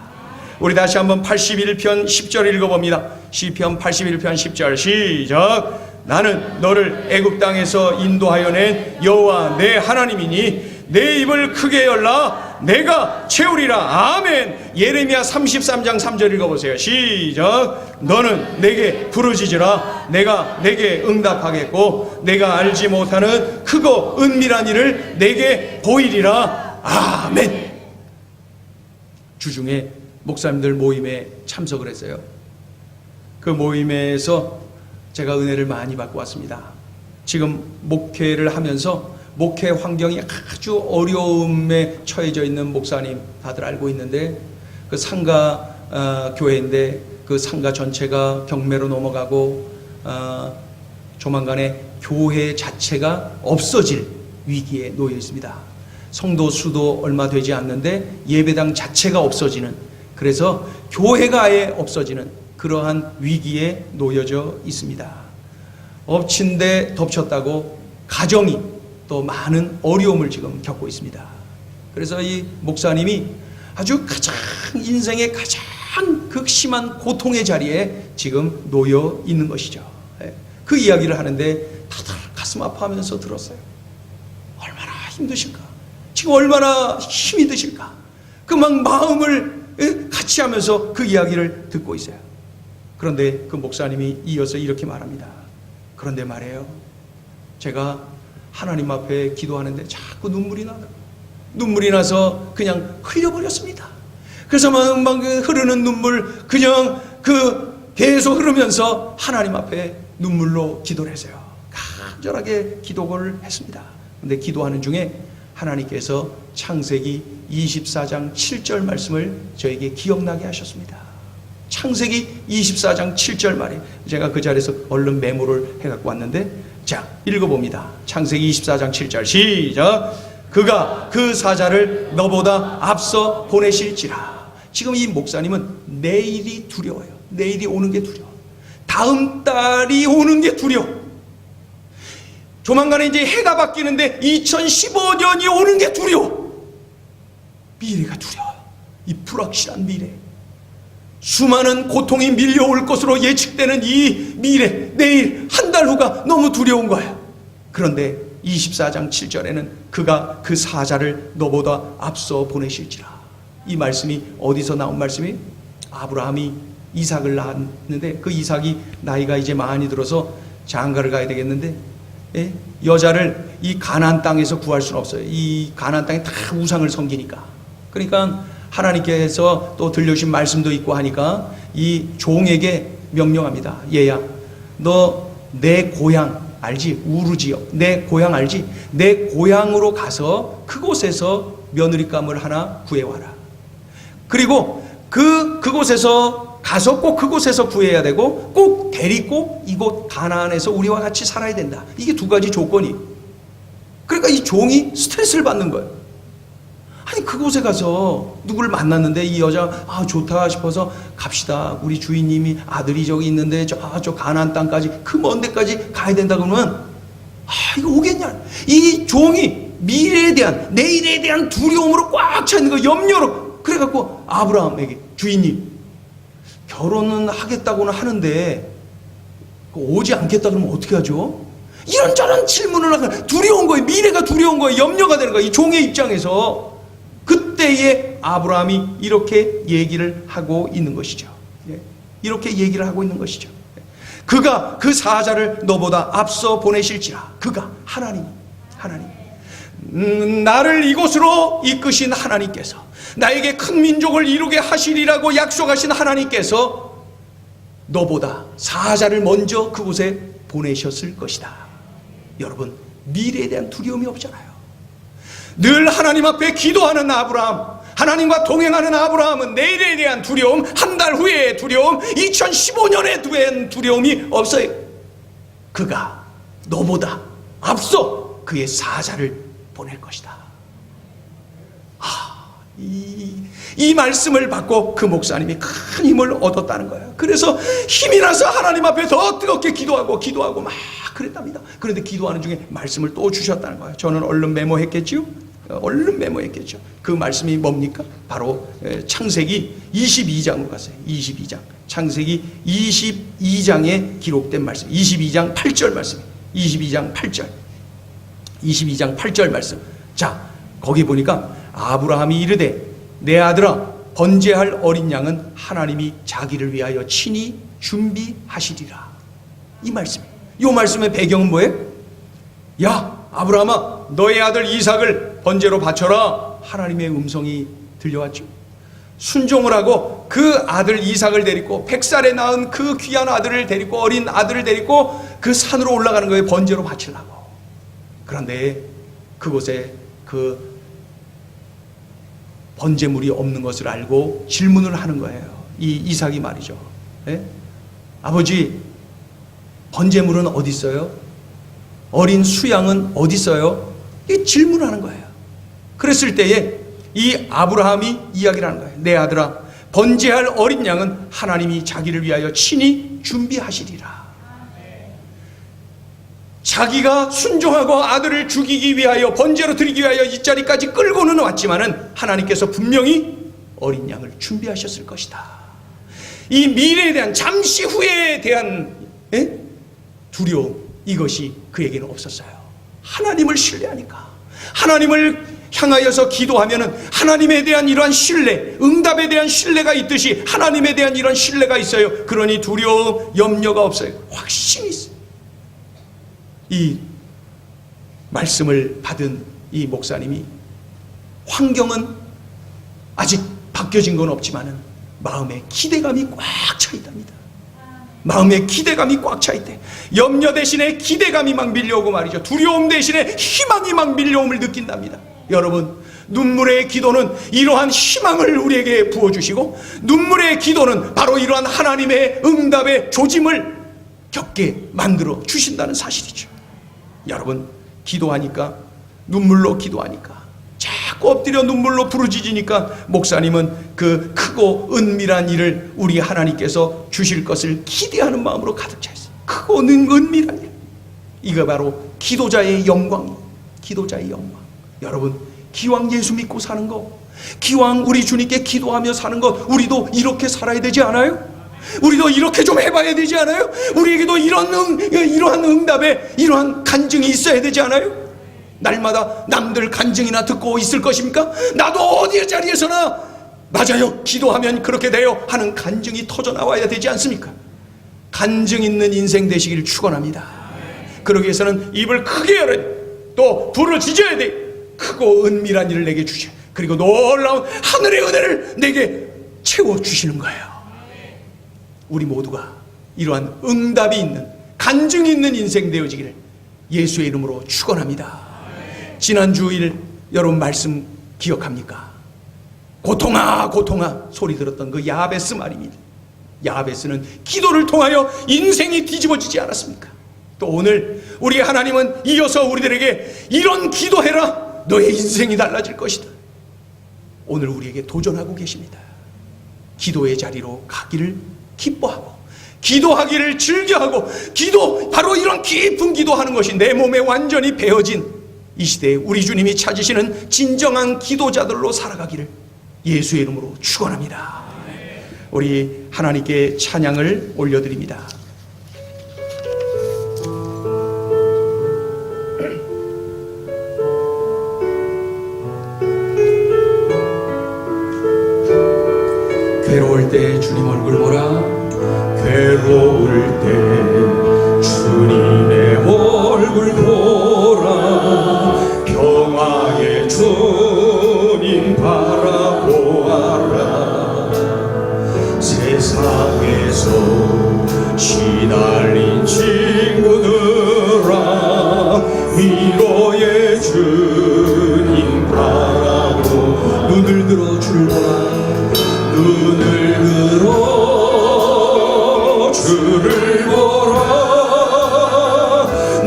우리 다시 한번 81편 10절 읽어봅니다. 시편 81편 10절 시작. 나는 너를 애굽 땅에서 인도하여 낸 여호와 내 하나님이니 내 입을 크게 열라 내가 채우리라. 아멘. 예레미야 33장 3절 읽어보세요. 시작. 너는 내게 부르짖으라. 내가 내게 응답하겠고 내가 알지 못하는 크고 은밀한 일을 내게 보이리라. 아멘. 주중에 목사님들 모임에 참석을 했어요. 그 모임에서 제가 은혜를 많이 받고 왔습니다. 지금 목회를 하면서 목회 환경이 아주 어려움에 처해져 있는 목사님 다들 알고 있는데, 그 상가 교회인데 그 상가 전체가 경매로 넘어가고 조만간에 교회 자체가 없어질 위기에 놓여 있습니다. 성도 수도 얼마 되지 않는데 예배당 자체가 없어지는, 그래서 교회가 아예 없어지는 그러한 위기에 놓여져 있습니다. 엎친 데 덮쳤다고 가정이 또 많은 어려움을 지금 겪고 있습니다. 그래서 이 목사님이 아주 가장 인생의 가장 극심한 고통의 자리에 지금 놓여 있는 것이죠. 그 이야기를 하는데 다들 가슴 아파하면서 들었어요. 얼마나 힘드실까? 지금 얼마나 힘이 드실까? 그 막 마음을 같이 하면서 그 이야기를 듣고 있어요. 그런데 그 목사님이 이어서 이렇게 말합니다. 그런데 말이에요, 제가 하나님 앞에 기도하는데 자꾸 눈물이 나서 그냥 흘려버렸습니다. 그래서 막 흐르는 눈물 그냥 계속 흐르면서 하나님 앞에 눈물로 기도를 했어요. 간절하게 기도를 했습니다. 근데 기도하는 중에 하나님께서 창세기 24장 7절 말씀을 저에게 기억나게 하셨습니다. 창세기 24장 7절 말이, 제가 그 자리에서 얼른 메모를 해갖고 왔는데, 자, 읽어봅니다. 창세기 24장 7절 시작. 그가 그 사자를 너보다 앞서 보내실지라. 지금 이 목사님은 내일이 두려워요. 내일이 오는 게 두려워. 다음 달이 오는 게 두려워. 조만간에 이제 해가 바뀌는데 2015년이 오는 게 두려워. 미래가 두려워. 이 불확실한 미래, 수많은 고통이 밀려올 것으로 예측되는 이 미래, 내일 한 달 후가 너무 두려운 거야. 그런데 24장 7절에는 그가 그 사자를 너보다 앞서 보내실지라. 이 말씀이 어디서 나온 말씀이? 아브라함이 이삭을 낳았는데 그 이삭이 나이가 이제 많이 들어서 장가를 가야 되겠는데, 여자를 이 가나안 땅에서 구할 수는 없어요. 이 가나안 땅에 다 우상을 섬기니까. 그러니까 하나님께서 또 들려주신 말씀도 있고 하니까 이 종에게 명령합니다. 얘야, 너 내 고향 알지? 우르지역, 내 고향 알지? 내 고향으로 가서 그곳에서 며느리감을 하나 구해와라. 그리고 그곳에서 가서 꼭 그곳에서 구해야 되고, 꼭 데리고 이곳 가나안에서 우리와 같이 살아야 된다. 이게 두 가지 조건이. 그러니까 이 종이 스트레스를 받는 거예요. 아니, 그곳에 가서 누구를 만났는데 이 여자 좋다 싶어서 갑시다. 우리 주인님이 아들이 저기 있는데 저 가나안 땅까지 그 먼 데까지 가야 된다 그러면 이거 오겠냐? 이 종이 미래에 대한, 내일에 대한 두려움으로 꽉 차 있는 거, 염려로. 그래갖고 아브라함에게, 주인님 결혼은 하겠다고는 하는데 오지 않겠다 그러면 어떻게 하죠? 이런저런 질문을 하고 두려운 거예요. 미래가 두려운 거예요. 염려가 되는 거예요. 이 종의 입장에서. 그때에 아브라함이 이렇게 얘기를 하고 있는 것이죠. 이렇게 얘기를 하고 있는 것이죠. 그가 그 사자를 너보다 앞서 보내실지라. 그가 하나님. 나를 이곳으로 이끄신 하나님께서, 나에게 큰 민족을 이루게 하시리라고 약속하신 하나님께서 너보다 사자를 먼저 그곳에 보내셨을 것이다. 여러분, 미래에 대한 두려움이 없잖아요. 늘 하나님 앞에 기도하는 아브라함, 하나님과 동행하는 아브라함은 내일에 대한 두려움, 한 달 후의 두려움, 2015년에 대한 두려움이 없어요. 그가 너보다 앞서 그의 사자를 보낼 것이다. 이 말씀을 받고 그 목사님이 큰 힘을 얻었다는 거예요. 그래서 힘이 나서 하나님 앞에 더 뜨겁게 기도하고 막 그랬답니다. 그런데 기도하는 중에 말씀을 또 주셨다는 거예요. 저는 얼른 메모했겠죠. 그 말씀이 뭡니까? 바로 창세기 22장으로 갔어요. 22장. 창세기 22장에 기록된 말씀. 22장 8절 말씀. 22장 8절 말씀. 자, 거기 보니까 아브라함이 이르되 내 아들아 번제할 어린 양은 하나님이 자기를 위하여 친히 준비하시리라. 이 말씀. 이 말씀의 배경은 뭐예요? 야 아브라함아 너의 아들 이삭을 번제로 바쳐라. 하나님의 음성이 들려왔죠. 순종을 하고 그 아들 이삭을 데리고 100살에 낳은 그 귀한 아들을 데리고 어린 아들을 데리고 그 산으로 올라가는 거예요. 번제로 바치려고. 그런데 그곳에 그 번제물이 없는 것을 알고 질문을 하는 거예요. 이 이삭이 말이죠. 예? 아버지 번제물은 어디 있어요? 어린 수양은 어디 있어요? 이 질문하는 거예요. 그랬을 때에 이 아브라함이 이야기를 하는 거예요. 내 아들아 번제할 어린 양은 하나님이 자기를 위하여 친히 준비하시리라. 자기가 순종하고 아들을 죽이기 위하여 번제로 드리기 위하여 이 자리까지 끌고는 왔지만은 하나님께서 분명히 어린 양을 준비하셨을 것이다. 이 미래에 대한 잠시 후에 대한 두려움 이것이 그에게는 없었어요. 하나님을 신뢰하니까 하나님을 향하여서 기도하면은 하나님에 대한 이러한 신뢰, 응답에 대한 신뢰가 있듯이 하나님에 대한 이런 신뢰가 있어요. 그러니 두려움, 염려가 없어요. 확신이 있어요. 이 말씀을 받은 이 목사님이 환경은 아직 바뀌어진 건 없지만은 마음에 기대감이 꽉 차 있답니다. 마음에 기대감이 꽉 차 있대. 염려 대신에 기대감이 막 밀려오고 말이죠. 두려움 대신에 희망이 막 밀려옴을 느낀답니다. 여러분 눈물의 기도는 이러한 희망을 우리에게 부어주시고 눈물의 기도는 바로 이러한 하나님의 응답의 조짐을 겪게 만들어 주신다는 사실이죠. 여러분 기도하니까 눈물로 기도하니까 자꾸 엎드려 눈물로 부르짖으니까 목사님은 그 크고 은밀한 일을 우리 하나님께서 주실 것을 기대하는 마음으로 가득 차 있어요. 크고 은밀한 일. 이거 바로 기도자의 영광. 기도자의 영광. 여러분 기왕 예수 믿고 사는 거, 기왕 우리 주님께 기도하며 사는 것, 우리도 이렇게 살아야 되지 않아요? 우리도 이렇게 좀 해봐야 되지 않아요? 우리에게도 이러한 응답에 이러한 간증이 있어야 되지 않아요? 날마다 남들 간증이나 듣고 있을 것입니까? 나도 어디 자리에서나 맞아요 기도하면 그렇게 돼요 하는 간증이 터져나와야 되지 않습니까? 간증 있는 인생 되시기를 축원합니다. 그러기 위해서는 입을 크게 열어야 돼. 또 불을 지져야 돼. 크고 은밀한 일을 내게 주셔. 그리고 놀라운 하늘의 은혜를 내게 채워주시는 거예요. 우리 모두가 이러한 응답이 있는 간증이 있는 인생 되어지기를 예수의 이름으로 축원합니다. 지난 주일 여러분 말씀 기억합니까? 고통아 고통아 소리 들었던 그 야베스 말입니다. 야베스는 기도를 통하여 인생이 뒤집어지지 않았습니까? 또 오늘 우리 하나님은 이어서 우리들에게 이런 기도해라 너의 인생이 달라질 것이다. 오늘 우리에게 도전하고 계십니다. 기도의 자리로 가기를 기뻐하고 기도하기를 즐겨하고 기도 바로 이런 깊은 기도하는 것이 내 몸에 완전히 배어진 이 시대에 우리 주님이 찾으시는 진정한 기도자들로 살아가기를 예수의 이름으로 축원합니다. 우리 하나님께 찬양을 올려드립니다. 괴로울 때 주님 얼굴 보라. 괴로울 때 주님의 얼굴 보라. 평화의 주님 바라보아라. 세상에서 시달린 친구들아 위로의 주님 바라보. 눈을 들어 주를 보라. 눈을 들어 주를 보라.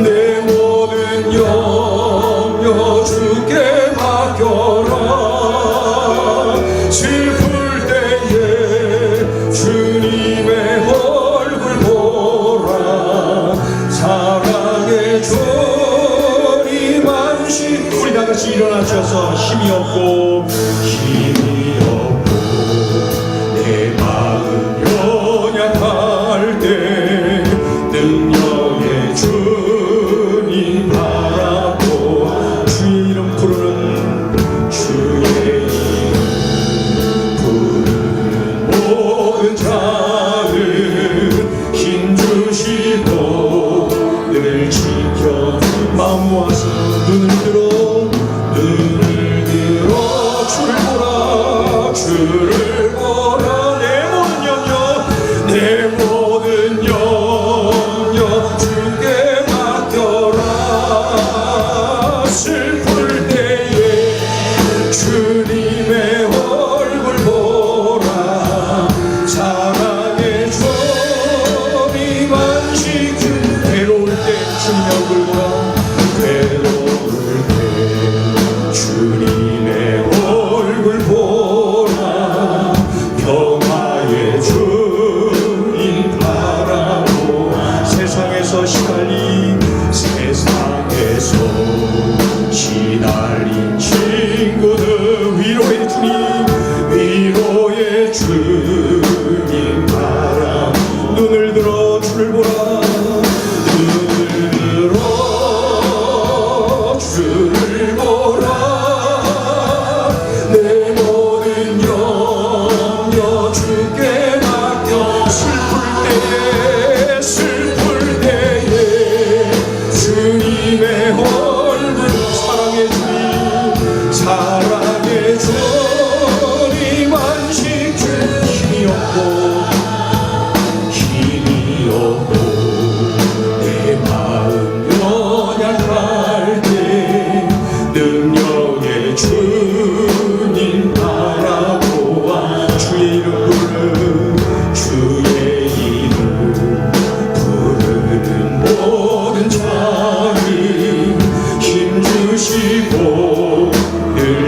내 모든 염려 주께 맡겨라. 슬플 때에 주님의 얼굴 보라. 사랑의 주님 안심. 우리 다같이 일어나셔서 힘이 없고 내 마음 연약할 때 능력의 주님 바라보 주의 이름 부르는 주의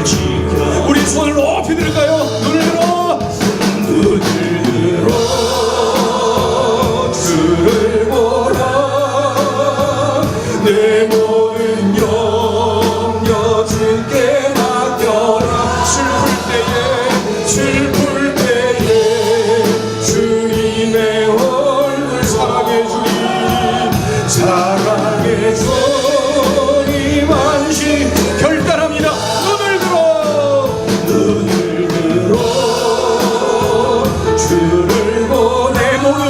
지켜. 우리 손을 높이 들을까요? 눈을 들어, 눈을 들어 주를 보라. 내 모든 염려 주께 맡겨라. 슬플 때에 주님의 얼굴 사랑해 주리. 사랑해 주리 만시 결단합니다. 눈을 들어, 주를 보. 내 모든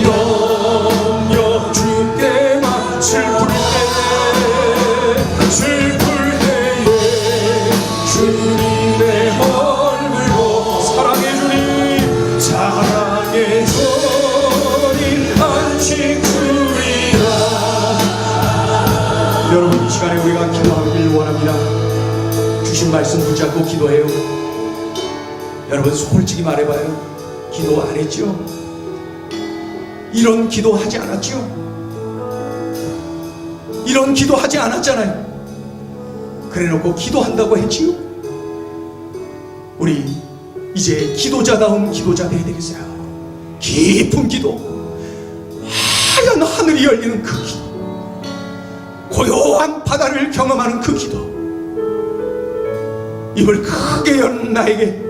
염려 주께 막. 슬플 때에 주님의 얼굴 보 사랑해 주리. 사랑해 주리 안식 주리라. 여러분, 이 시간에 우리가 기도하길 원합니다. 주신 말씀 붙잡고 기도해요. 여러분, 솔직히 말해봐요. 기도 안 했죠? 이런 기도 하지 않았죠? 이런 기도 하지 않았잖아요. 그래 놓고 기도한다고 했지요? 우리 이제 기도자다운 기도자 되어야 되겠어요. 깊은 기도, 하얀 하늘이 열리는 그 기도, 고요한 바다를 경험하는 그 기도, 입을 크게 연 나에게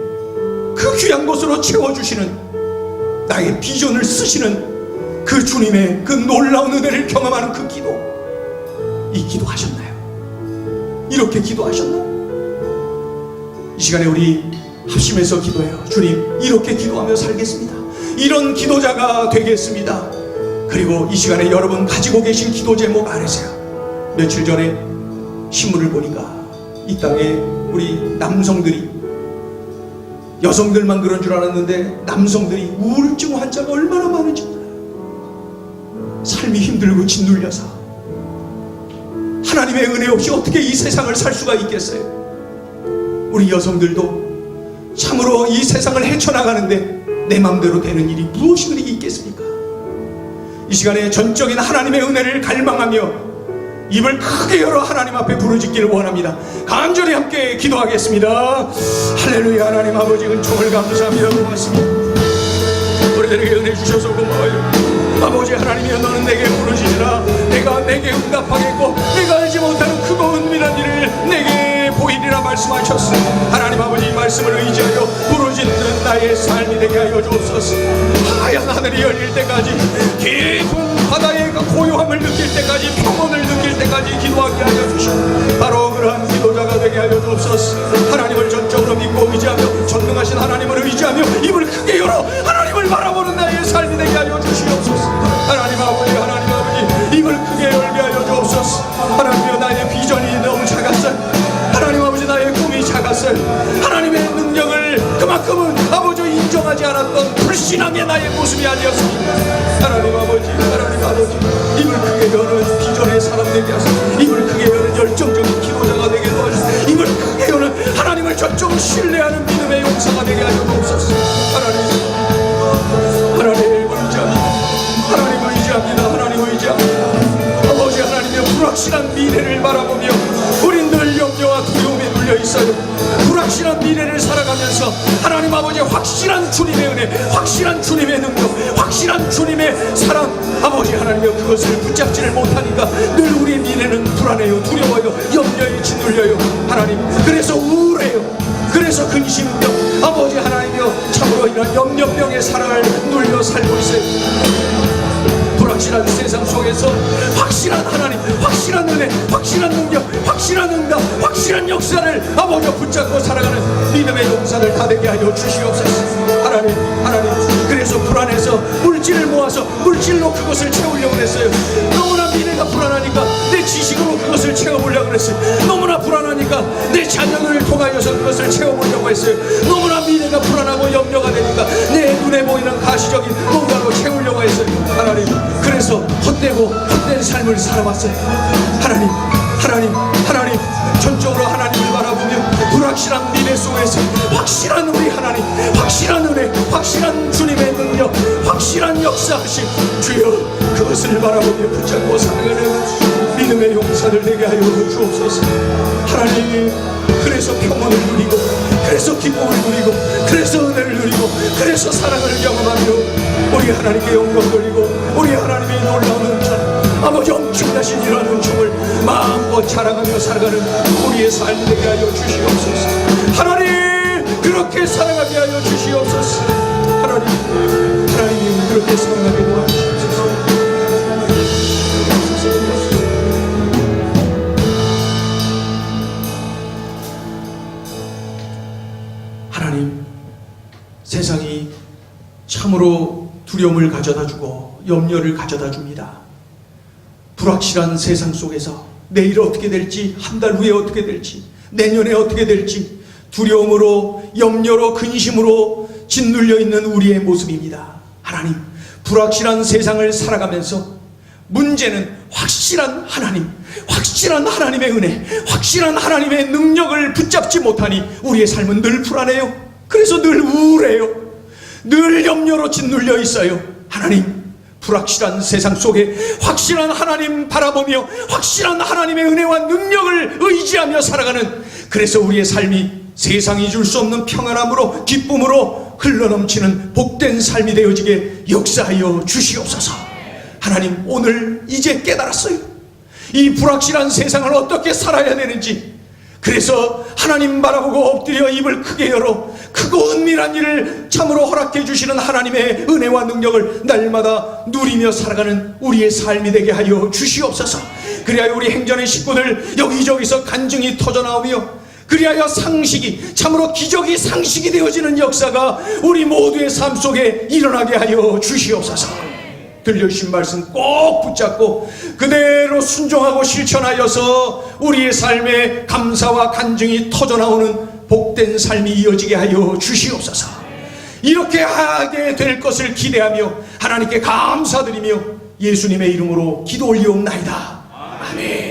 그 귀한 곳으로 채워주시는, 나의 비전을 쓰시는 그 주님의 그 놀라운 은혜를 경험하는 그 기도. 이 기도 하셨나요? 이렇게 기도하셨나요? 이 시간에 우리 합심해서 기도해요. 주님, 이렇게 기도하며 살겠습니다. 이런 기도자가 되겠습니다. 그리고 이 시간에 여러분 가지고 계신 기도 제목 아세요? 며칠 전에 신문을 보니까 이 땅에 우리 남성들이, 여성들만 그런 줄 알았는데 남성들이 우울증 환자가 얼마나 많은지 몰라요. 삶이 힘들고 짓눌려서 하나님의 은혜 없이 어떻게 이 세상을 살 수가 있겠어요? 우리 여성들도 참으로 이 세상을 헤쳐나가는데 내 맘대로 되는 일이 무엇이 그리 있겠습니까? 이 시간에 전적인 하나님의 은혜를 갈망하며 입을 크게 열어 하나님 앞에 부르짖기를 원합니다. 간절히 함께 기도하겠습니다. 할렐루야. 하나님 아버지, 은총을 감사합니다. 고맙습니다. 우리들에게 은혜 주셔서 고마워요. 아버지 하나님이여, 너는 내게 부르짖으라. 내가 내게 응답하겠고 내가 알지 못하는 크고 은밀한 일을 내게 보이리라 말씀하셨으니, 하나님 아버지 이 말씀을 의지하여 부르짖는 나의 삶이 되게 하여 주옵소서. 하얀 하늘이 열릴 때까지, 깊은 바다의 고요함을 느낄 때까지, 평온을 느낄 때까지 기도하게 하여 주시고, 바로 그러한 기도자가 되게 하여 주옵소서. 하나님을 전적으로 믿고 의지하며, 전능하신 하나님을 의지하며 입을 크게 열어 하나님을 바라보는 나의 삶이 되게 하여 주시옵소서. 하나님 아버지, 하나님 아버지, 입을 크게 열게 하여 주옵소서. 하나님이여, 나의 비전이 너무 작았어요. 하나님 아버지, 나의 꿈이 작았어요. 하나님의 능력을 그만큼은 아버지 인정하지 않았던 불신앙의 나의 모습이 아니었습니다. 하나님 아버지, 하나님 아버지, 입을 크게 여는 비전의 사람 되게 하소서. 입을 크게 여는 열정적인 기도자가 되게 도와주소서. 입을 크게 여는 하나님을 전적으로 신뢰하는 믿음의 용사가 되게 하여 주옵소서. 하나님을 의지합니다. 하나님을 의지합니다. 하나님을 의지합니다. 아버지 하나님의 불확실한 미래를 바라보며 우린 늘 염려와 두려움에 눌려 있어요. 불확실한 미래를 살아가면서 하나님 아버지 확실한 주님의 은혜, 확실한 주님의 능력, 확실한 주님의 사랑, 아버지 하나님여, 그것을 붙잡지를 못하니까 늘 우리의 미래는 불안해요, 두려워요, 염려에 짓눌려요. 하나님, 그래서 우울해요. 그래서 근심병, 아버지 하나님여, 참으로 이런 염려병의 사랑을 눌려 살고 있어요. 불확실한 세상 속에서 확실한 하나님, 확실한 은혜, 확실한 능력, 확실한 응답, 확실한 역사를 아버지 붙잡고 살아가는 믿음의 용사들 다 되게 하여 주시옵소서. 하나님, 그래서 불안해서 물질을 모아서 물질로 그것을 채우려고 했어요. 너무나 미래가 불안하니까 내 지식으로 그것을 채워보려고 했어요. 너무나 불안하니까 내 자녀를 통하여서 그것을 채워보려고 했어요. 너무나 미래가 불안하고 염려가 되니까 내 눈에 보이는 가시적인 뭔가로 채우려고 했어요. 하나님, 그래서 헛된 삶을 살아왔어요. 하나님, 전적으로 하나님을 바라보며 불확실한 미래 속에서 확실한 우리 하나님, 확실한 은혜, 확실한 주님의 능력, 확실한 역사하심, 주여, 그것을 바라보며 붙잡고 살아가는 믿음 믿음의 용사들 되게 하여 주옵소서. 하나님, 그래서 평온을 누리고, 그래서 기쁨을 누리고, 그래서 은혜를 누리고, 그래서 사랑을 경험하며 우리 하나님께 영광 돌리고 우리 하나님의 놀라운 은총, 아버지 엄청나신 이러한 은총을 마음껏 자랑하며 살아가는 우리의 삶이 되게 하여 주시옵소서. 하나님, 그렇게 살아가게 하여 주시옵소서. 하나님 그렇게 살아가게 도와주시옵소서. 하나님, 세상이 참으로 두려움을 가져다주고 염려를 가져다줍니다. 불확실한 세상 속에서 내일 어떻게 될지, 한 달 후에 어떻게 될지, 내년에 어떻게 될지 두려움으로, 염려로, 근심으로 짓눌려 있는 우리의 모습입니다. 하나님, 불확실한 세상을 살아가면서 문제는 확실한 하나님, 확실한 하나님의 은혜, 확실한 하나님의 능력을 붙잡지 못하니 우리의 삶은 늘 불안해요. 그래서 늘 우울해요. 늘 염려로 짓눌려 있어요. 하나님, 불확실한 세상 속에 확실한 하나님 바라보며 확실한 하나님의 은혜와 능력을 의지하며 살아가는, 그래서 우리의 삶이 세상이 줄 수 없는 평안함으로, 기쁨으로 흘러넘치는 복된 삶이 되어지게 역사하여 주시옵소서. 하나님, 오늘 이제 깨달았어요. 이 불확실한 세상을 어떻게 살아야 되는지. 그래서 하나님 바라보고 엎드려 입을 크게 열어 크고 은밀한 일을 참으로 허락해 주시는 하나님의 은혜와 능력을 날마다 누리며 살아가는 우리의 삶이 되게 하여 주시옵소서. 그리하여 우리 행전의 식구들 여기저기서 간증이 터져나오며, 그리하여 상식이, 참으로 기적이 상식이 되어지는 역사가 우리 모두의 삶 속에 일어나게 하여 주시옵소서. 들려주신 말씀 꼭 붙잡고 그대로 순종하고 실천하여서 우리의 삶에 감사와 간증이 터져나오는 복된 삶이 이어지게 하여 주시옵소서. 이렇게 하게 될 것을 기대하며 하나님께 감사드리며 예수님의 이름으로 기도 올리옵나이다. 아멘.